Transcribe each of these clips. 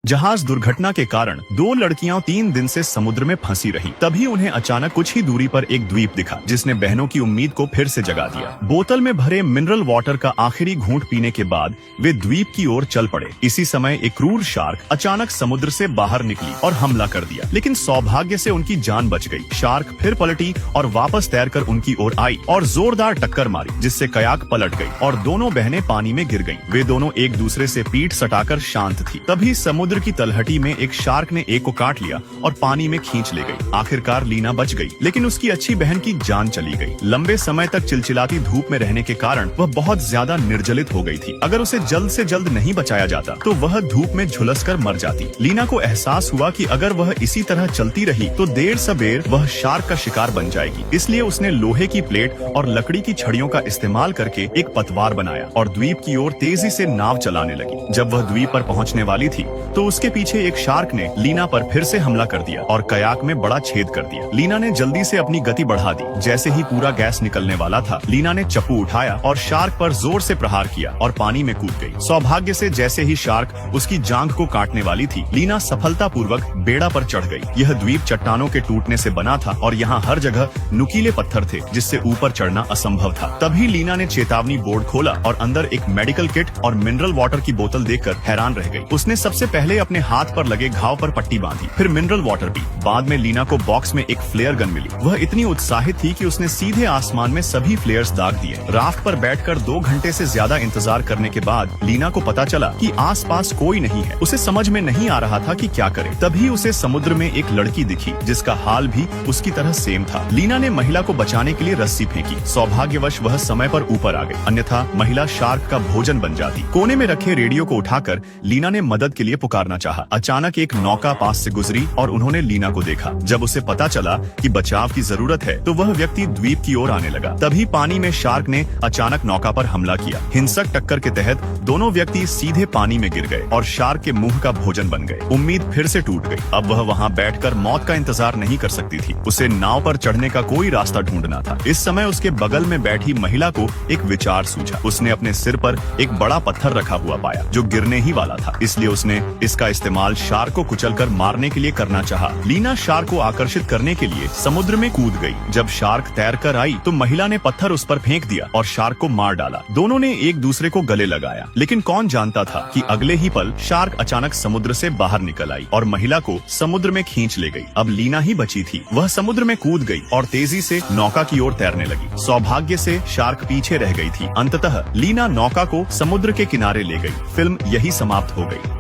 जहाज दुर्घटना के कारण दो लड़कियां 3 दिन से समुद्र में फंसी रही। तभी उन्हें अचानक कुछ ही दूरी पर एक द्वीप दिखा, जिसने बहनों की उम्मीद को फिर से जगा दिया। बोतल में भरे मिनरल वाटर का आखिरी घूंट पीने के बाद वे द्वीप की ओर चल पड़े। इसी समय एक क्रूर शार्क अचानक समुद्र से बाहर निकली और हमला कर दिया, लेकिन सौभाग्य से उनकी जान बच गई। शार्क फिर पलटी और वापस तैरकर उनकी ओर आई और जोरदार टक्कर मारी, जिससे कयाक पलट गई और दोनों बहनें पानी में गिर गईं। वे दोनों एक दूसरे से पीठ सटाकर शांत थी। तभी समुद्र की तलहटी में एक शार्क ने एक को काट लिया और पानी में खींच ले गई। आखिरकार लीना बच गई, लेकिन उसकी अच्छी बहन की जान चली गई। लंबे समय तक चिलचिलाती धूप में रहने के कारण वह बहुत ज्यादा निर्जलित हो गई थी। अगर उसे जल्द से जल्द नहीं बचाया जाता तो वह धूप में झुलसकर मर जाती। लीना को एहसास हुआ कि अगर वह इसी तरह चलती रही तो देर सबेर वह शार्क का शिकार बन जाएगी। इसलिए उसने लोहे की प्लेट और लकड़ी की छड़ियों का इस्तेमाल करके एक पतवार बनाया और द्वीप की ओर तेजी से नाव चलाने लगी। जब वह द्वीप पर पहुंचने वाली थी तो उसके पीछे एक शार्क ने लीना पर फिर से हमला कर दिया और कयाक में बड़ा छेद कर दिया। लीना ने जल्दी से अपनी गति बढ़ा दी। जैसे ही पूरा गैस निकलने वाला था, लीना ने चप्पू उठाया और शार्क पर जोर से प्रहार किया और पानी में कूद गई। सौभाग्य से जैसे ही शार्क उसकी जांघ को काटने वाली थी, लीना सफलतापूर्वक बेड़ा पर चढ़ गई। यह द्वीप चट्टानों के टूटने से बना था और यहाँ हर जगह नुकीले पत्थर थे, जिससे ऊपर चढ़ना असंभव था। तभी लीना ने चेतावनी बोर्ड खोला और अंदर एक मेडिकल किट और मिनरल वाटर की बोतल देखकर हैरान रह गई। उसने सबसे पहले अपने हाथ पर लगे घाव पर पट्टी बांधी, फिर मिनरल वाटर पी। बाद में लीना को बॉक्स में एक फ्लेयर गन मिली। वह इतनी उत्साहित थी कि उसने सीधे आसमान में सभी फ्लेयर्स दाग दिए। राफ्ट पर बैठकर 2 घंटे से ज्यादा इंतजार करने के बाद लीना को पता चला कि आसपास कोई नहीं है। उसे समझ में नहीं आ रहा था कि क्या करे। तभी उसे समुद्र में एक लड़की दिखी, जिसका हाल भी उसकी तरह सेम था। लीना ने महिला को बचाने के लिए रस्सी फेंकी। सौभाग्यवश वह समय पर ऊपर आ गई, अन्यथा महिला शार्क का भोजन बन जाती। कोने में रखे रेडियो को उठाकर लीना ने मदद के लिए पुकारना चाहा। अचानक एक नौका पास से गुजरी और उन्होंने लीना को देखा। जब उसे पता चला कि बचाव की जरूरत है तो वह व्यक्ति द्वीप की ओर आने लगा। तभी पानी में शार्क ने अचानक नौका पर हमला किया। हिंसक टक्कर के तहत दोनों व्यक्ति सीधे पानी में गिर गए और शार्क के मुंह का भोजन बन गए। उम्मीद फिर से टूट गई। अब वह वहाँ बैठकर मौत का इंतजार नहीं कर सकती थी। उसे नाव पर चढ़ने का कोई रास्ता ढूंढना था। इस समय उसके बगल में बैठी महिला को एक विचार सूझा। उसने अपने सिर पर एक बड़ा पत्थर रखा हुआ पाया, जो गिरने ही वाला था। इसलिए उसने इसका इस्तेमाल शार्क को कुचलकर मारने के लिए करना चाहा। लीना शार्क को आकर्षित करने के लिए समुद्र में कूद गई। जब शार्क तैरकर आई तो महिला ने पत्थर उस पर फेंक दिया और शार्क को मार डाला। दोनों ने एक दूसरे को गले लगाया, लेकिन कौन जानता था कि अगले ही पल शार्क अचानक समुद्र से बाहर निकल आई और महिला को समुद्र में खींच ले गई। अब लीना ही बची थी। वह समुद्र में कूद गई और तेजी से नौका की ओर तैरने लगी। सौभाग्य से शार्क पीछे रह गई थी। अंततः लीना नौका को समुद्र के किनारे ले गई। फिल्म यही समाप्त हो गई।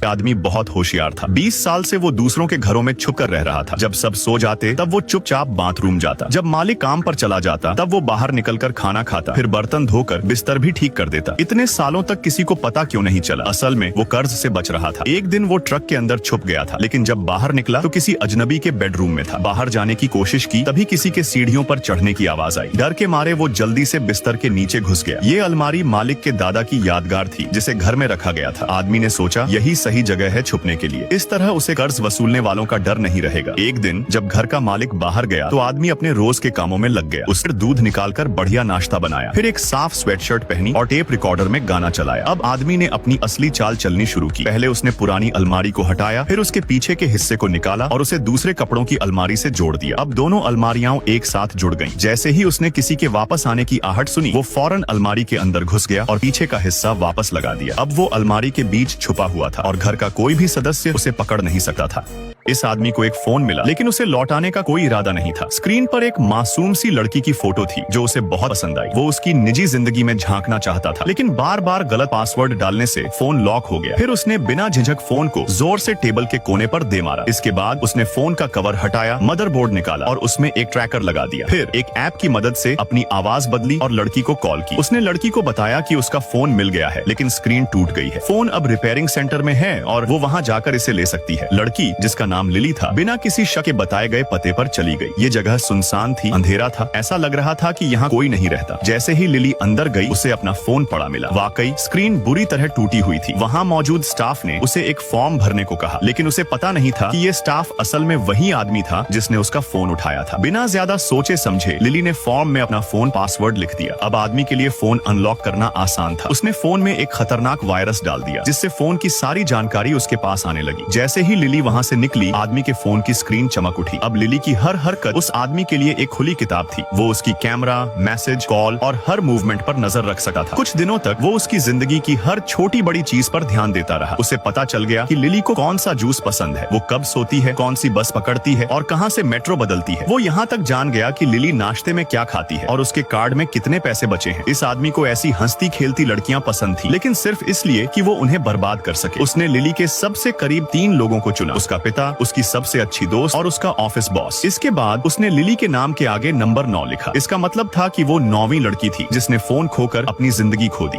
आदमी बहुत होशियार था। 20 साल से वो दूसरों के घरों में छुपकर रह रहा था। जब सब सो जाते तब वो चुपचाप बाथरूम जाता। जब मालिक काम पर चला जाता तब वो बाहर निकलकर खाना खाता, फिर बर्तन धोकर बिस्तर भी ठीक कर देता। इतने सालों तक किसी को पता क्यों नहीं चला? असल में वो कर्ज से बच रहा था। एक दिन वो ट्रक के अंदर छुप गया था, लेकिन जब बाहर निकला तो किसी अजनबी के बेडरूम में था। बाहर जाने की कोशिश की, तभी किसी के सीढ़ियों पर चढ़ने की आवाज आई। डर के मारे वो जल्दी से बिस्तर के नीचे घुस गया। ये अलमारी मालिक के दादा की यादगार थी, जिसे घर में रखा गया था। आदमी ने सोचा यही सही जगह है छुपने के लिए। इस तरह उसे कर्ज वसूलने वालों का डर नहीं रहेगा। एक दिन जब घर का मालिक बाहर गया तो आदमी अपने रोज के कामों में लग गया। उसने दूध निकालकर बढ़िया नाश्ता बनाया, फिर एक साफ स्वेटशर्ट पहनी और टेप रिकॉर्डर में गाना चलाया। अब आदमी ने अपनी असली चाल चलनी शुरू की। पहले उसने पुरानी अलमारी को हटाया, फिर उसके पीछे के हिस्से को निकाला और उसे दूसरे कपड़ों की अलमारी से जोड़ दिया। अब दोनों अलमारियां एक साथ जुड़ गईं। जैसे ही उसने किसी के वापस आने की आहट सुनी, वो फौरन अलमारी के अंदर घुस गया और पीछे का हिस्सा वापस लगा दिया। अब वो अलमारी के बीच छुपा हुआ था और घर का कोई भी सदस्य उसे पकड़ नहीं सकता था। इस आदमी को एक फोन मिला, लेकिन उसे लौटाने का कोई इरादा नहीं था। स्क्रीन पर एक मासूम सी लड़की की फोटो थी जो उसे बहुत पसंद आई। वो उसकी निजी जिंदगी में झांकना चाहता था, लेकिन बार बार गलत पासवर्ड डालने से फोन लॉक हो गया। फिर उसने बिना झिझक फोन को जोर से टेबल के कोने पर दे मारा। इसके बाद उसने फोन का कवर हटाया, मदरबोर्ड निकाला और उसमें एक ट्रैकर लगा दिया। फिर एक ऐप की मदद से अपनी आवाज बदली और लड़की को कॉल की। उसने लड़की को बताया कि उसका फोन मिल गया है, लेकिन स्क्रीन टूट गई है। फोन अब रिपेयरिंग सेंटर में है और वो वहाँ जाकर इसे ले सकती है। लड़की, जिसका नाम लिली था, बिना किसी शक के बताए गए पते पर चली गई। ये जगह सुनसान थी, अंधेरा था, ऐसा लग रहा था कि यहाँ कोई नहीं रहता। जैसे ही लिली अंदर गई, उसे अपना फोन पड़ा मिला। वाकई स्क्रीन बुरी तरह टूटी हुई थी। वहाँ मौजूद स्टाफ ने उसे एक फॉर्म भरने को कहा, लेकिन उसे पता नहीं था कि ये स्टाफ असल में वही आदमी था जिसने उसका फोन उठाया था। बिना ज्यादा सोचे समझे लिली ने फॉर्म में अपना फोन पासवर्ड लिख दिया। अब आदमी के लिए फोन अनलॉक करना आसान था। उसने फोन में एक खतरनाक वायरस डाल दिया, जिससे फोन की सारी जानकारी उसके पास आने लगी। जैसे ही लिली वहाँ से निकली, आदमी के फोन की स्क्रीन चमक उठी। अब लिली की हर हरकत उस आदमी के लिए एक खुली किताब थी। वो उसकी कैमरा, मैसेज, कॉल और हर मूवमेंट पर नजर रख सकता था। कुछ दिनों तक वो उसकी जिंदगी की हर छोटी बड़ी चीज पर ध्यान देता रहा। उसे पता चल गया कि लिली को कौन सा जूस पसंद है, वो कब सोती है, कौन सी बस पकड़ती है और कहाँ से मेट्रो बदलती है। वो यहाँ तक जान गया कि लिली नाश्ते में क्या खाती है और उसके कार्ड में कितने पैसे बचे हैं। इस आदमी को ऐसी हंसती खेलती लड़कियां पसंद थी, लेकिन सिर्फ इसलिए कि वो उन्हें बर्बाद कर सके। उसने लिली के सबसे करीब 3 लोगों को चुना, उसका पिता, उसकी सबसे अच्छी दोस्त और उसका ऑफिस बॉस। इसके बाद उसने लिली के नाम के आगे नंबर 9 लिखा। इसका मतलब था कि वो 9वीं लड़की थी जिसने फोन खोकर अपनी जिंदगी खो दी।